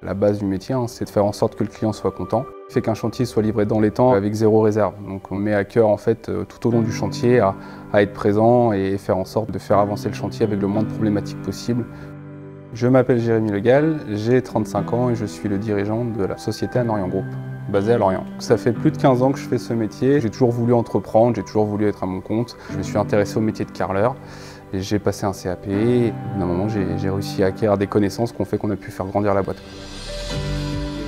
La base du métier, c'est de faire en sorte que le client soit content. Ça fait qu'un chantier soit livré dans les temps avec zéro réserve. Donc on met à cœur en fait tout au long du chantier à être présent et faire en sorte de faire avancer le chantier avec le moins de problématiques possible. Je m'appelle Jérémy Legal, j'ai 35 ans et je suis le dirigeant de la société Anorian Group, basée à Lorient. Ça fait plus de 15 ans que je fais ce métier. J'ai toujours voulu entreprendre, j'ai toujours voulu être à mon compte. Je me suis intéressé au métier de carreleur. J'ai passé un CAP et d'un moment j'ai réussi à acquérir des connaissances qui ont fait qu'on a pu faire grandir la boîte.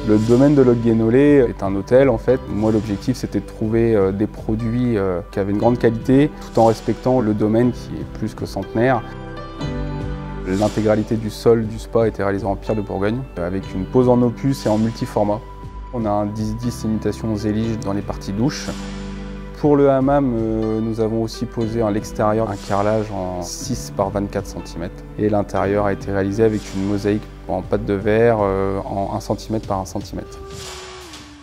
Le domaine de Loc Guénolé est un hôtel en fait. Moi l'objectif c'était de trouver des produits qui avaient une grande qualité tout en respectant le domaine qui est plus que centenaire. L'intégralité du sol du spa a été réalisée en pierre de Bourgogne avec une pose en opus et en multiformat. On a un 10-10 imitation zélige dans les parties douches. Pour le hammam, nous avons aussi posé à l'extérieur un carrelage en 6 par 24 cm. Et l'intérieur a été réalisé avec une mosaïque en pâte de verre en 1 cm par 1 cm.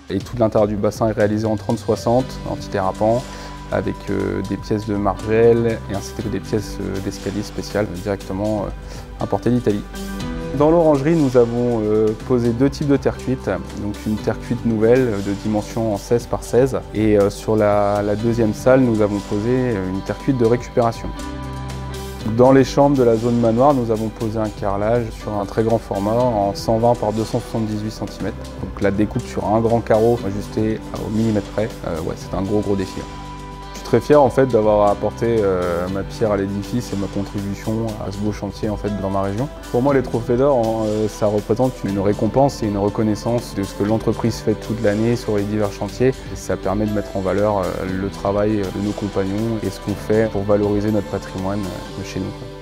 Et tout l'intérieur du bassin est réalisé en 30-60, antidérapant, avec des pièces de margelle et ainsi que des pièces d'escalier spéciales directement importées d'Italie. Dans l'orangerie, nous avons posé 2 types de terre cuite, donc une terre cuite nouvelle de dimension en 16 par 16 et sur la deuxième salle, nous avons posé une terre cuite de récupération. Dans les chambres de la zone manoir, nous avons posé un carrelage sur un très grand format en 120 par 278 cm. Donc la découpe sur un grand carreau ajusté au millimètre près, c'est un gros défi. Je suis très fier en fait d'avoir apporté ma pierre à l'édifice et ma contribution à ce beau chantier en fait dans ma région. Pour moi les trophées d'or, ça représente une récompense et une reconnaissance de ce que l'entreprise fait toute l'année sur les divers chantiers. Et ça permet de mettre en valeur le travail de nos compagnons et ce qu'on fait pour valoriser notre patrimoine de chez nous.